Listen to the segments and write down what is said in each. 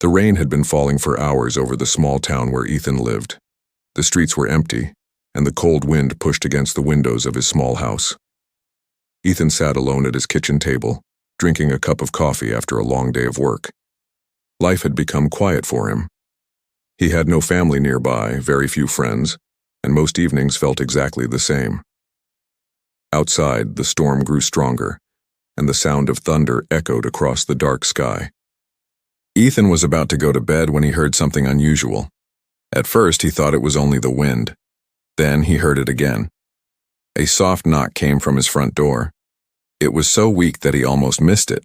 The rain had been falling for hours over the small town where Ethan lived. The streets were empty, and the cold wind pushed against the windows of his small house. Ethan sat alone at his kitchen table, drinking a cup of coffee after a long day of work. Life had become quiet for him. He had no family nearby, very few friends, and most evenings felt exactly the same. Outside, the storm grew stronger, and the sound of thunder echoed across the dark sky. Ethan was about to go to bed when he heard something unusual. At first, he thought it was only the wind. Then he heard it again. A soft knock came from his front door. It was so weak that he almost missed it.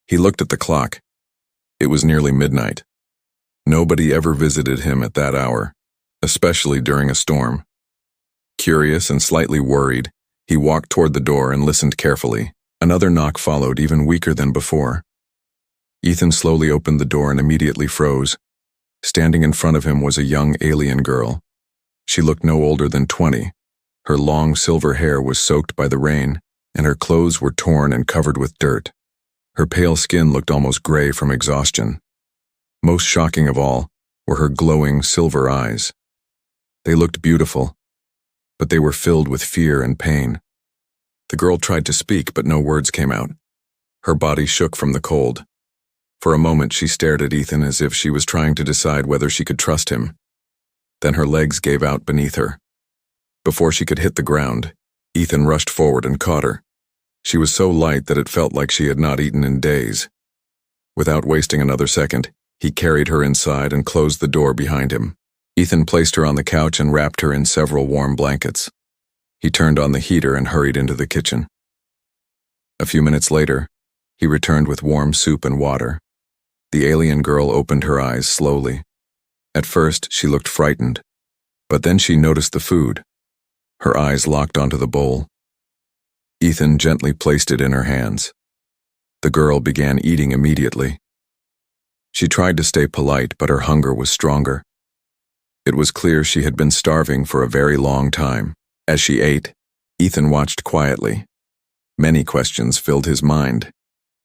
He looked at the clock. It was nearly midnight. Nobody ever visited him at that hour, especially during a storm. Curious and slightly worried, he walked toward the door and listened carefully. Another knock followed, even weaker than before. Ethan slowly opened the door and immediately froze. Standing in front of him was a young alien girl. She looked no older than 20. Her long silver hair was soaked by the rain, and her clothes were torn and covered with dirt. Her pale skin looked almost gray from exhaustion. Most shocking of all were her glowing silver eyes. They looked beautiful, but they were filled with fear and pain. The girl tried to speak, but no words came out. Her body shook from the cold. For a moment, she stared at Ethan as if she was trying to decide whether she could trust him. Then her legs gave out beneath her. Before she could hit the ground, Ethan rushed forward and caught her. She was so light that it felt like she had not eaten in days. Without wasting another second, he carried her inside and closed the door behind him. Ethan placed her on the couch and wrapped her in several warm blankets. He turned on the heater and hurried into the kitchen. A few minutes later, he returned with warm soup and water. The alien girl opened her eyes slowly. At first, she looked frightened, but then she noticed the food. Her eyes locked onto the bowl. Ethan gently placed it in her hands. The girl began eating immediately. She tried to stay polite, but her hunger was stronger. It was clear she had been starving for a very long time. As she ate, Ethan watched quietly. Many questions filled his mind.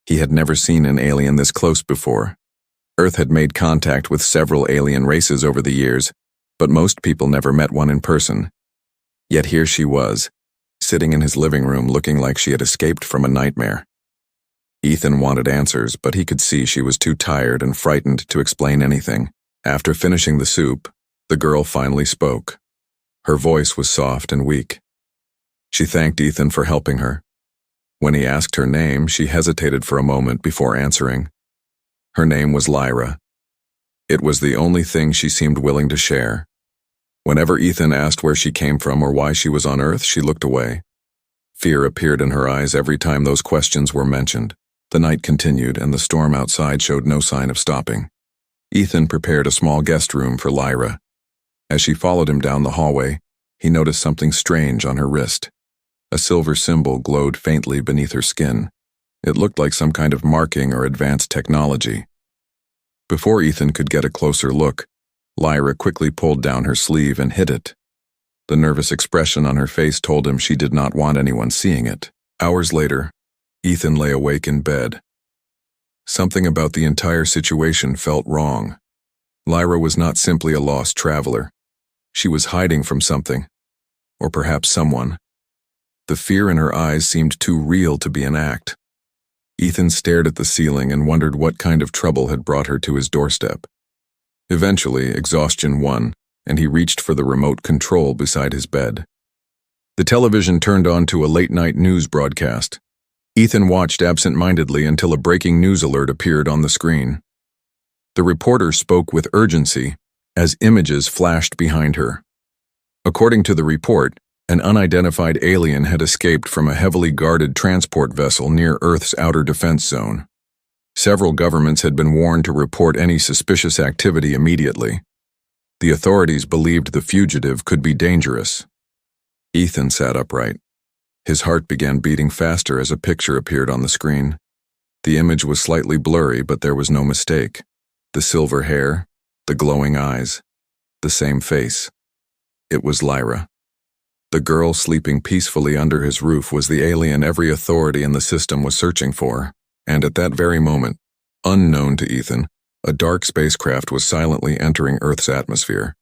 He had never seen an alien this close before. Earth had made contact with several alien races over the years, but most people never met one in person. Yet here she was, sitting in his living room looking like she had escaped from a nightmare. Ethan wanted answers, but he could see she was too tired and frightened to explain anything. After finishing the soup, the girl finally spoke. Her voice was soft and weak. She thanked Ethan for helping her. When he asked her name, she hesitated for a moment before answering. Her name was Lyra. It was the only thing she seemed willing to share. Whenever Ethan asked where she came from or why she was on Earth, she looked away. Fear appeared in her eyes every time those questions were mentioned. The night continued, and the storm outside showed no sign of stopping. Ethan prepared a small guest room for Lyra. As she followed him down the hallway, he noticed something strange on her wrist. A silver symbol glowed faintly beneath her skin. It looked like some kind of marking or advanced technology. Before Ethan could get a closer look, Lyra quickly pulled down her sleeve and hid it. The nervous expression on her face told him she did not want anyone seeing it. Hours later, Ethan lay awake in bed. Something about the entire situation felt wrong. Lyra was not simply a lost traveler. She was hiding from something, or perhaps someone. The fear in her eyes seemed too real to be an act. Ethan stared at the ceiling and wondered what kind of trouble had brought her to his doorstep. Eventually, exhaustion won, and he reached for the remote control beside his bed. The television turned on to a late-night news broadcast. Ethan watched absent-mindedly until a breaking news alert appeared on the screen. The reporter spoke with urgency as images flashed behind her. According to the report, an unidentified alien had escaped from a heavily guarded transport vessel near Earth's outer defense zone. Several governments had been warned to report any suspicious activity immediately. The authorities believed the fugitive could be dangerous. Ethan sat upright. His heart began beating faster as a picture appeared on the screen. The image was slightly blurry, but there was no mistake. The silver hair, the glowing eyes, the same face. It was Lyra. The girl sleeping peacefully under his roof was the alien every authority in the system was searching for, and at that very moment, unknown to Ethan, A dark spacecraft was silently entering Earth's atmosphere.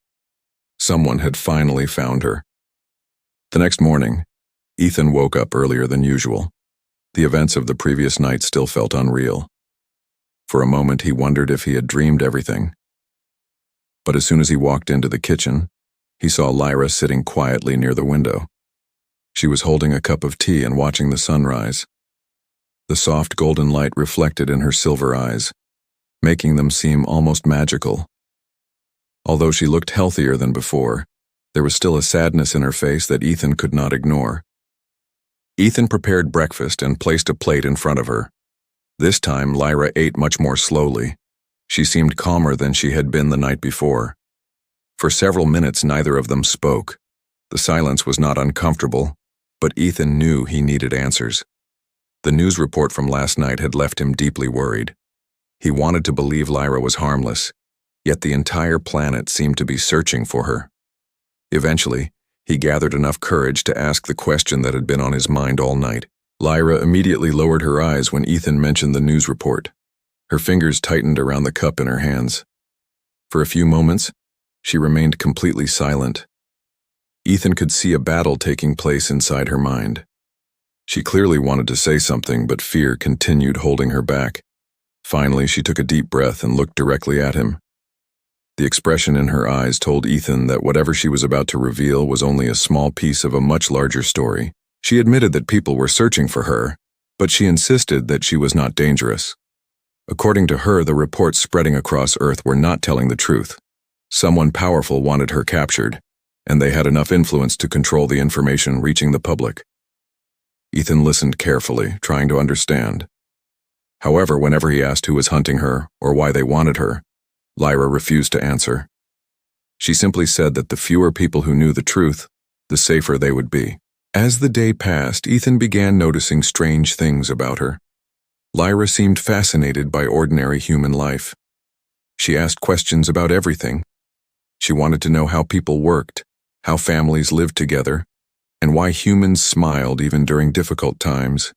Someone had finally found her. The next morning, Ethan woke up earlier than usual. The events of the previous night still felt unreal. For a moment, he wondered if he had dreamed everything. But as soon as he walked into the kitchen, he saw Lyra sitting quietly near the window. She was holding a cup of tea and watching the sunrise. The soft golden light reflected in her silver eyes, making them seem almost magical. Although she looked healthier than before, there was still a sadness in her face that Ethan could not ignore. Ethan prepared breakfast and placed a plate in front of her. This time, Lyra ate much more slowly. She seemed calmer than she had been the night before. For several minutes, neither of them spoke. The silence was not uncomfortable, but Ethan knew he needed answers. The news report from last night had left him deeply worried. He wanted to believe Lyra was harmless, yet the entire planet seemed to be searching for her. Eventually, he gathered enough courage to ask the question that had been on his mind all night. Lyra immediately lowered her eyes when Ethan mentioned the news report. Her fingers tightened around the cup in her hands. For a few moments, she remained completely silent. Ethan could see a battle taking place inside her mind. She clearly wanted to say something, but fear continued holding her back. Finally, she took a deep breath and looked directly at him. The expression in her eyes told Ethan that whatever she was about to reveal was only a small piece of a much larger story. She admitted that people were searching for her, but she insisted that she was not dangerous. According to her, the reports spreading across Earth were not telling the truth. Someone powerful wanted her captured, and they had enough influence to control the information reaching the public. Ethan listened carefully, trying to understand. However, whenever he asked who was hunting her or why they wanted her, Lyra refused to answer. She simply said that the fewer people who knew the truth, the safer they would be. As the day passed, Ethan began noticing strange things about her. Lyra seemed fascinated by ordinary human life. She asked questions about everything. She wanted to know how people worked, how families lived together, and why humans smiled even during difficult times.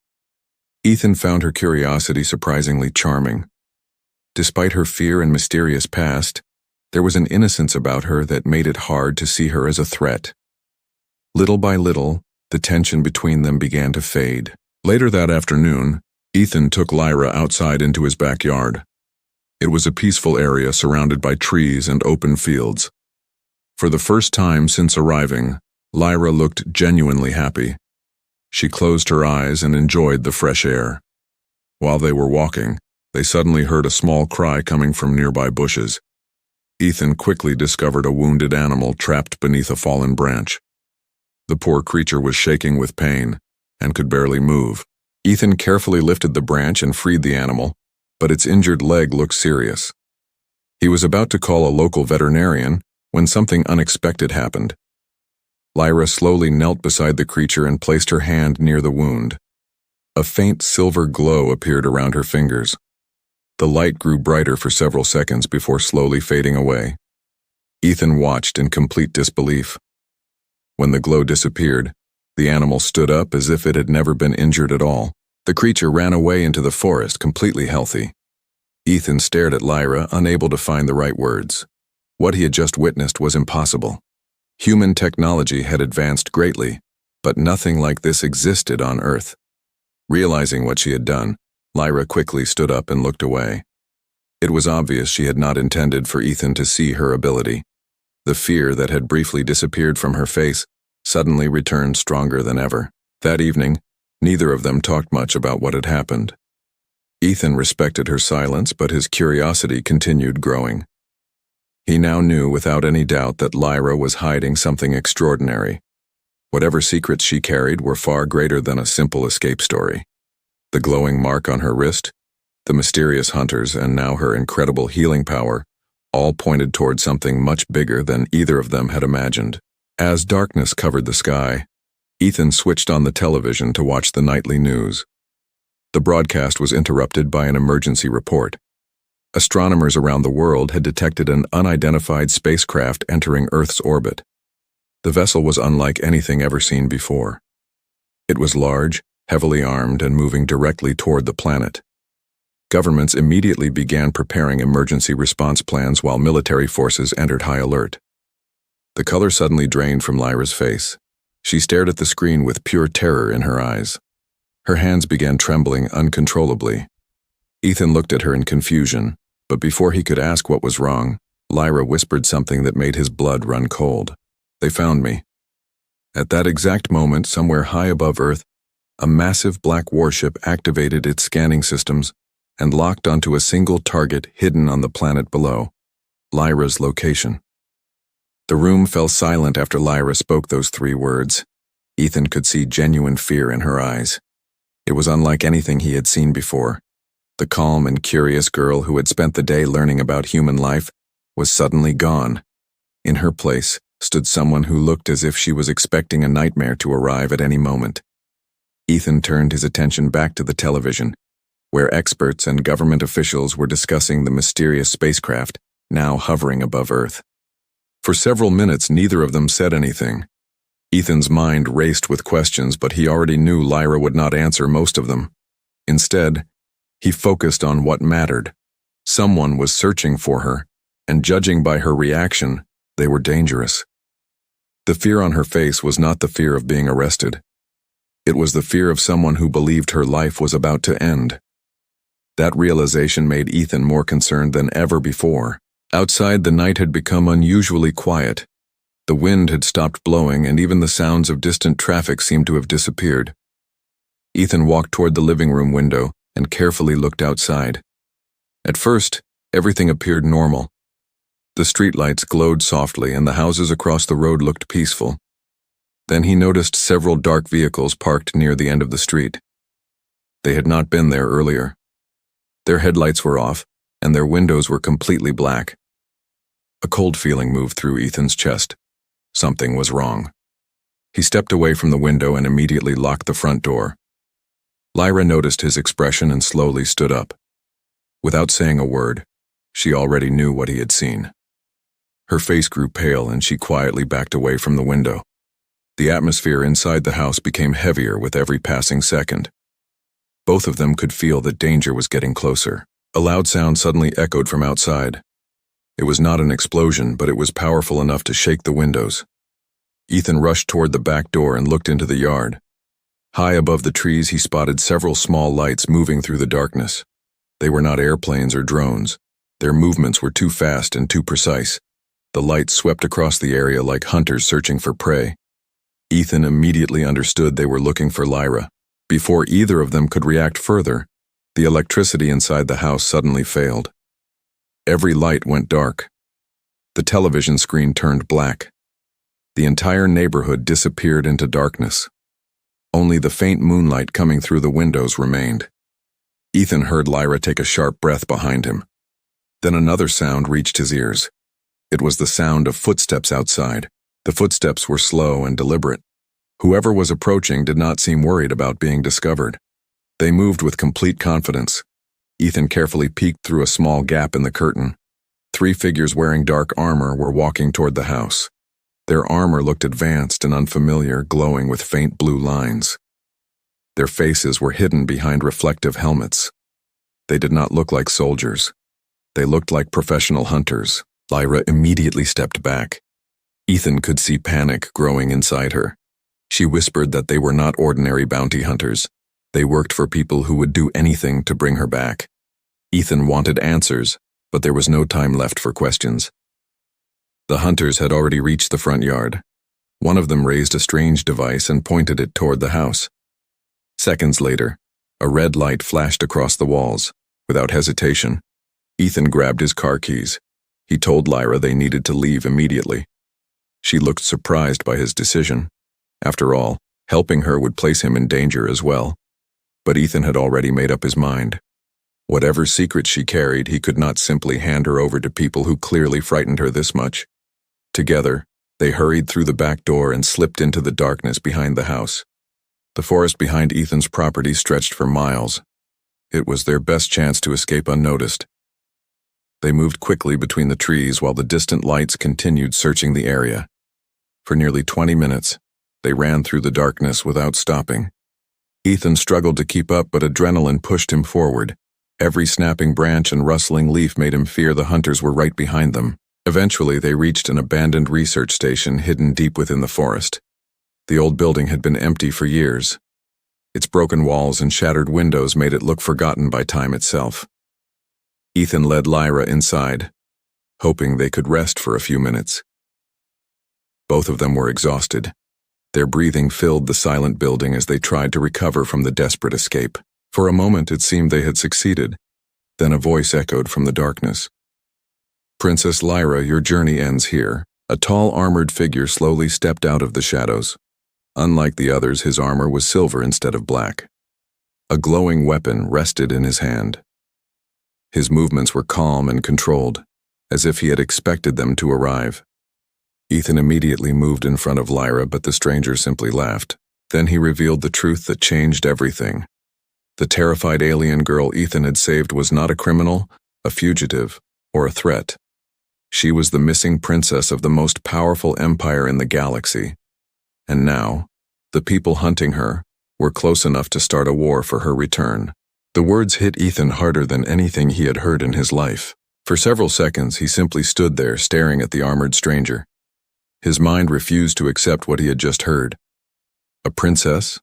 Ethan found her curiosity surprisingly charming. Despite her fear and mysterious past, there was an innocence about her that made it hard to see her as a threat. Little by little, the tension between them began to fade. Later that afternoon, Ethan took Lyra outside into his backyard. It was a peaceful area surrounded by trees and open fields. For the first time since arriving, Lyra looked genuinely happy. She closed her eyes and enjoyed the fresh air. While they were walking, they suddenly heard a small cry coming from nearby bushes. Ethan quickly discovered a wounded animal trapped beneath a fallen branch. The poor creature was shaking with pain and could barely move. Ethan carefully lifted the branch and freed the animal, but its injured leg looked serious. He was about to call a local veterinarian when something unexpected happened. Lyra slowly knelt beside the creature and placed her hand near the wound. A faint silver glow appeared around her fingers. The light grew brighter for several seconds before slowly fading away. Ethan watched in complete disbelief. When the glow disappeared, the animal stood up as if it had never been injured at all. The creature ran away into the forest, completely healthy. Ethan stared at Lyra, unable to find the right words. What he had just witnessed was impossible. Human technology had advanced greatly, but nothing like this existed on Earth. Realizing what she had done, Lyra quickly stood up and looked away. It was obvious she had not intended for Ethan to see her ability. The fear that had briefly disappeared from her face suddenly returned stronger than ever. That evening, neither of them talked much about what had happened. Ethan respected her silence, but his curiosity continued growing. He now knew without any doubt that Lyra was hiding something extraordinary. Whatever secrets she carried were far greater than a simple escape story. The glowing mark on her wrist, the mysterious hunters, and now her incredible healing power all pointed toward something much bigger than either of them had imagined. As darkness covered the sky, Ethan switched on the television to watch the nightly news. The broadcast was interrupted by an emergency report. Astronomers around the world had detected an unidentified spacecraft entering Earth's orbit. The vessel was unlike anything ever seen before. It was large, heavily armed, and moving directly toward the planet. Governments immediately began preparing emergency response plans while military forces entered high alert. The color suddenly drained from Lyra's face. She stared at the screen with pure terror in her eyes. Her hands began trembling uncontrollably. Ethan looked at her in confusion, but before he could ask what was wrong, Lyra whispered something that made his blood run cold. "They found me." At that exact moment, somewhere high above Earth, a massive black warship activated its scanning systems and locked onto a single target hidden on the planet below, Lyra's location. The room fell silent after Lyra spoke those 3 words. Ethan could see genuine fear in her eyes. It was unlike anything he had seen before. The calm and curious girl who had spent the day learning about human life was suddenly gone. In her place stood someone who looked as if she was expecting a nightmare to arrive at any moment. Ethan turned his attention back to the television, where experts and government officials were discussing the mysterious spacecraft now hovering above Earth. For several minutes, neither of them said anything. Ethan's mind raced with questions, but he already knew Lyra would not answer most of them. Instead, he focused on what mattered. Someone was searching for her, and judging by her reaction, they were dangerous. The fear on her face was not the fear of being arrested. It was the fear of someone who believed her life was about to end. That realization made Ethan more concerned than ever before. Outside, the night had become unusually quiet. The wind had stopped blowing, and even the sounds of distant traffic seemed to have disappeared. Ethan walked toward the living room window and carefully looked outside. At first, everything appeared normal. The streetlights glowed softly, and the houses across the road looked peaceful. Then he noticed several dark vehicles parked near the end of the street. They had not been there earlier. Their headlights were off, and their windows were completely black. A cold feeling moved through Ethan's chest. Something was wrong. He stepped away from the window and immediately locked the front door. Lyra noticed his expression and slowly stood up. Without saying a word, she already knew what he had seen. Her face grew pale and she quietly backed away from the window. The atmosphere inside the house became heavier with every passing second. Both of them could feel that danger was getting closer. A loud sound suddenly echoed from outside. It was not an explosion, but it was powerful enough to shake the windows. Ethan rushed toward the back door and looked into the yard. High above the trees, he spotted several small lights moving through the darkness. They were not airplanes or drones. Their movements were too fast and too precise. The lights swept across the area like hunters searching for prey. Ethan immediately understood they were looking for Lyra. Before either of them could react further, the electricity inside the house suddenly failed. Every light went dark. The television screen turned black. The entire neighborhood disappeared into darkness. Only the faint moonlight coming through the windows remained. Ethan heard Lyra take a sharp breath behind him. Then another sound reached his ears. It was the sound of footsteps outside. The footsteps were slow and deliberate. Whoever was approaching did not seem worried about being discovered. They moved with complete confidence. Ethan carefully peeked through a small gap in the curtain. 3 figures wearing dark armor were walking toward the house. Their armor looked advanced and unfamiliar, glowing with faint blue lines. Their faces were hidden behind reflective helmets. They did not look like soldiers. They looked like professional hunters. Lyra immediately stepped back. Ethan could see panic growing inside her. She whispered that they were not ordinary bounty hunters. They worked for people who would do anything to bring her back. Ethan wanted answers, but there was no time left for questions. The hunters had already reached the front yard. One of them raised a strange device and pointed it toward the house. Seconds later, a red light flashed across the walls. Without hesitation, Ethan grabbed his car keys. He told Lyra they needed to leave immediately. She looked surprised by his decision. After all, helping her would place him in danger as well. But Ethan had already made up his mind. Whatever secret she carried, he could not simply hand her over to people who clearly frightened her this much. Together, they hurried through the back door and slipped into the darkness behind the house. The forest behind Ethan's property stretched for miles. It was their best chance to escape unnoticed. They moved quickly between the trees while the distant lights continued searching the area. For nearly 20 minutes, they ran through the darkness without stopping. Ethan struggled to keep up, but adrenaline pushed him forward. Every snapping branch and rustling leaf made him fear the hunters were right behind them. Eventually, they reached an abandoned research station hidden deep within the forest. The old building had been empty for years. Its broken walls and shattered windows made it look forgotten by time itself. Ethan led Lyra inside, hoping they could rest for a few minutes. Both of them were exhausted. Their breathing filled the silent building as they tried to recover from the desperate escape. For a moment it seemed they had succeeded. Then a voice echoed from the darkness. "Princess Lyra, your journey ends here." A tall armored figure slowly stepped out of the shadows. Unlike the others, his armor was silver instead of black. A glowing weapon rested in his hand. His movements were calm and controlled, as if he had expected them to arrive. Ethan immediately moved in front of Lyra, but the stranger simply laughed. Then he revealed the truth that changed everything. The terrified alien girl Ethan had saved was not a criminal, a fugitive, or a threat. She was the missing princess of the most powerful empire in the galaxy. And now, the people hunting her were close enough to start a war for her return. The words hit Ethan harder than anything he had heard in his life. For several seconds, he simply stood there staring at the armored stranger. His mind refused to accept what he had just heard. A princess?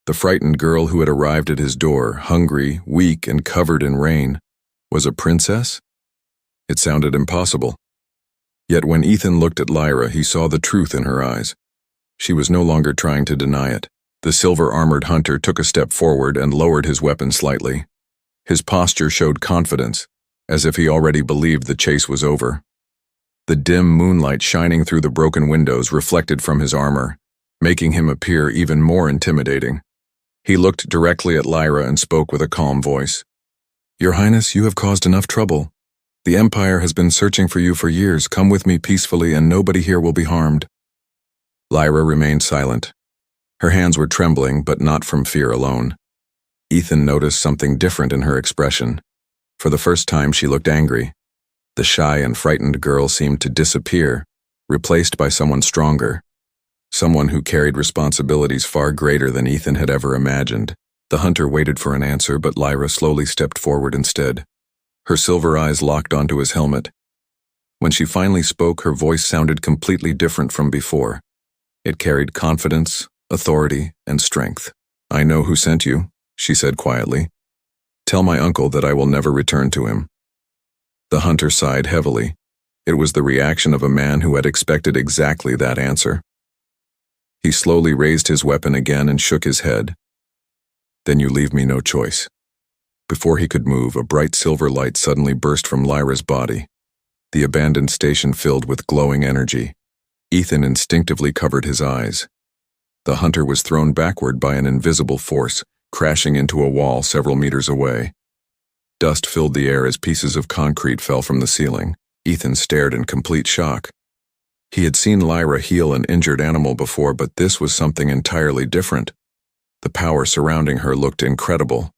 The frightened girl who had arrived at his door, hungry, weak, and covered in rain, was a princess? It sounded impossible. Yet when Ethan looked at Lyra, he saw the truth in her eyes. She was no longer trying to deny it. The silver-armored hunter took a step forward and lowered his weapon slightly. His posture showed confidence, as if he already believed the chase was over. The dim moonlight shining through the broken windows reflected from his armor, making him appear even more intimidating. He looked directly at Lyra and spoke with a calm voice. "Your Highness, you have caused enough trouble. The Empire has been searching for you for years. Come with me peacefully and nobody here will be harmed." Lyra remained silent. Her hands were trembling, but not from fear alone. Ethan noticed something different in her expression. For the first time, she looked angry. The shy and frightened girl seemed to disappear, replaced by someone stronger. Someone who carried responsibilities far greater than Ethan had ever imagined. The hunter waited for an answer, but Lyra slowly stepped forward instead. Her silver eyes locked onto his helmet. When she finally spoke, her voice sounded completely different from before. It carried confidence, authority, and strength. "I know who sent you," she said quietly. "Tell my uncle that I will never return to him." The hunter sighed heavily. It was the reaction of a man who had expected exactly that answer. He slowly raised his weapon again and shook his head. "Then you leave me no choice." Before he could move, a bright silver light suddenly burst from Lyra's body. The abandoned station filled with glowing energy. Ethan instinctively covered his eyes. The hunter was thrown backward by an invisible force, crashing into a wall several meters away. Dust filled the air as pieces of concrete fell from the ceiling. Ethan stared in complete shock. He had seen Lyra heal an injured animal before, but this was something entirely different. The power surrounding her looked incredible.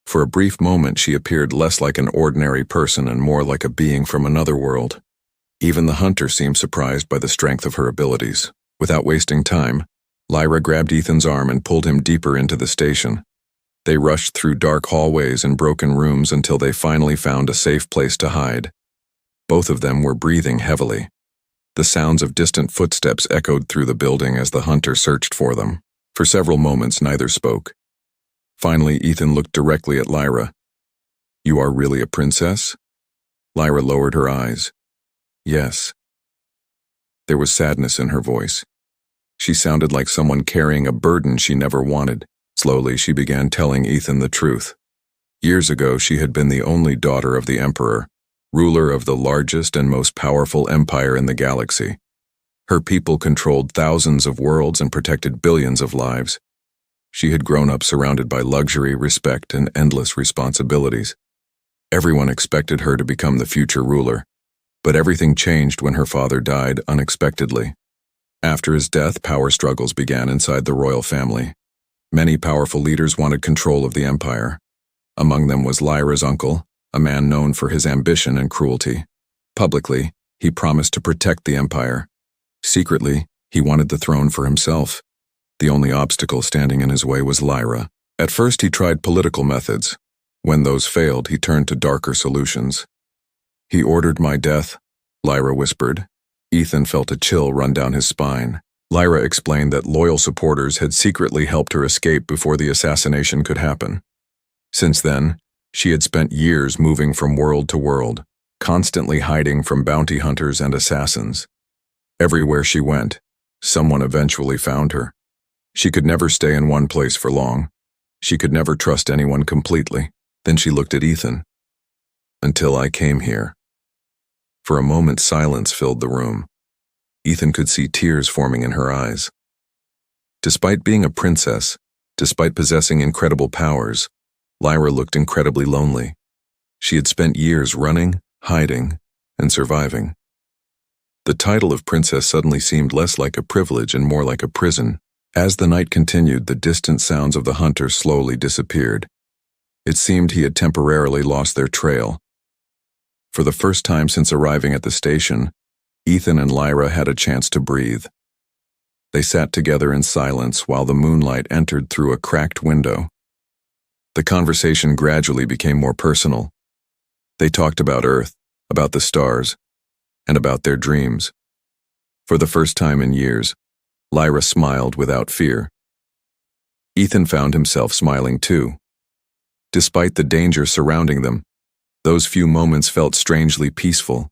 For a brief moment, she appeared less like an ordinary person and more like a being from another world. Even the hunter seemed surprised by the strength of her abilities. Without wasting time, Lyra grabbed Ethan's arm and pulled him deeper into the station. They rushed through dark hallways and broken rooms until they finally found a safe place to hide. Both of them were breathing heavily. The sounds of distant footsteps echoed through the building as the hunter searched for them. For several moments, neither spoke. Finally, Ethan looked directly at Lyra. "You are really a princess?" Lyra lowered her eyes. "Yes." There was sadness in her voice. She sounded like someone carrying a burden she never wanted. Slowly, she began telling Ethan the truth. Years ago, she had been the only daughter of the Emperor, ruler of the largest and most powerful empire in the galaxy. Her people controlled thousands of worlds and protected billions of lives. She had grown up surrounded by luxury, respect, and endless responsibilities. Everyone expected her to become the future ruler, but everything changed when her father died unexpectedly. After his death, power struggles began inside the royal family. Many powerful leaders wanted control of the empire. Among them was Lyra's uncle, a man known for his ambition and cruelty. Publicly, he promised to protect the empire. Secretly, he wanted the throne for himself. The only obstacle standing in his way was Lyra. At first, he tried political methods. When those failed, he turned to darker solutions. "He ordered my death," Lyra whispered. Ethan felt a chill run down his spine. Lyra explained that loyal supporters had secretly helped her escape before the assassination could happen. Since then, she had spent years moving from world to world, constantly hiding from bounty hunters and assassins. Everywhere she went, someone eventually found her. She could never stay in one place for long. She could never trust anyone completely. Then she looked at Ethan. "Until I came here." For a moment, silence filled the room. Ethan could see tears forming in her eyes. Despite being a princess, despite possessing incredible powers, Lyra looked incredibly lonely. She had spent years running, hiding, and surviving. The title of princess suddenly seemed less like a privilege and more like a prison. As the night continued, the distant sounds of the hunter slowly disappeared. It seemed he had temporarily lost their trail. For the first time since arriving at the station, Ethan and Lyra had a chance to breathe. They sat together in silence while the moonlight entered through a cracked window. The conversation gradually became more personal. They talked about Earth, about the stars, and about their dreams. For the first time in years, Lyra smiled without fear. Ethan found himself smiling too. Despite the danger surrounding them, those few moments felt strangely peaceful.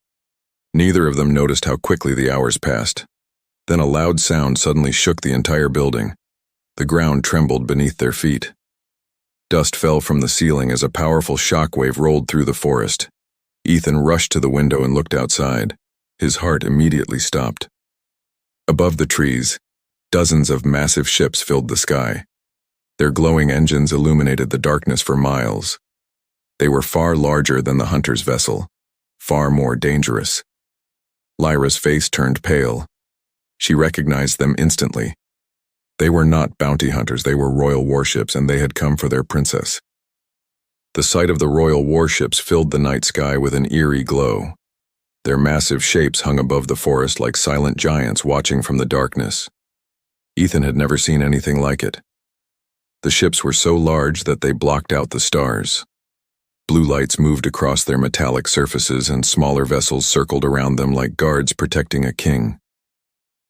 Neither of them noticed how quickly the hours passed. Then a loud sound suddenly shook the entire building. The ground trembled beneath their feet. Dust fell from the ceiling as a powerful shockwave rolled through the forest. Ethan rushed to the window and looked outside. His heart immediately stopped. Above the trees, dozens of massive ships filled the sky. Their glowing engines illuminated the darkness for miles. They were far larger than the hunter's vessel, far more dangerous. Lyra's face turned pale. She recognized them instantly. They were not bounty hunters, they were royal warships, and they had come for their princess. The sight of the royal warships filled the night sky with an eerie glow. Their massive shapes hung above the forest like silent giants watching from the darkness. Ethan had never seen anything like it. The ships were so large that they blocked out the stars. Blue lights moved across their metallic surfaces, and smaller vessels circled around them like guards protecting a king.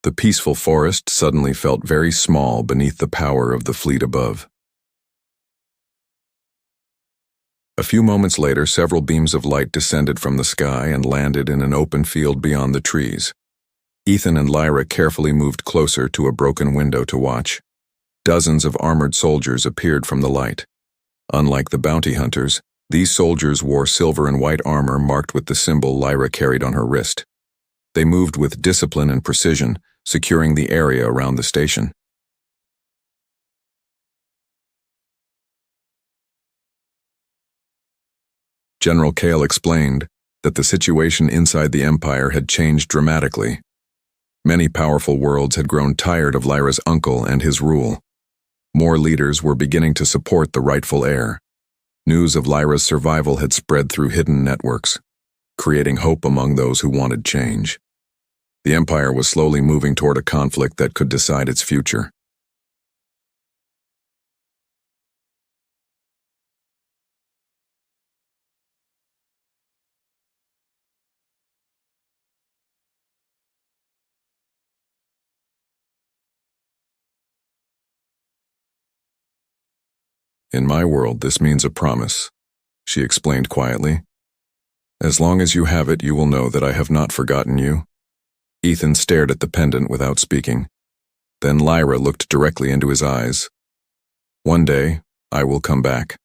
The peaceful forest suddenly felt very small beneath the power of the fleet above. A few moments later, several beams of light descended from the sky and landed in an open field beyond the trees. Ethan and Lyra carefully moved closer to a broken window to watch. Dozens of armored soldiers appeared from the light. Unlike the bounty hunters, these soldiers wore silver and white armor marked with the symbol Lyra carried on her wrist. They moved with discipline and precision, securing the area around the station. General Kale explained that the situation inside the Empire had changed dramatically. Many powerful worlds had grown tired of Lyra's uncle and his rule. More leaders were beginning to support the rightful heir. News of Lyra's survival had spread through hidden networks, creating hope among those who wanted change. The Empire was slowly moving toward a conflict that could decide its future. "In my world, this means a promise," she explained quietly. "As long as you have it, you will know that I have not forgotten you." Ethan stared at the pendant without speaking. Then Lyra looked directly into his eyes. "One day, I will come back."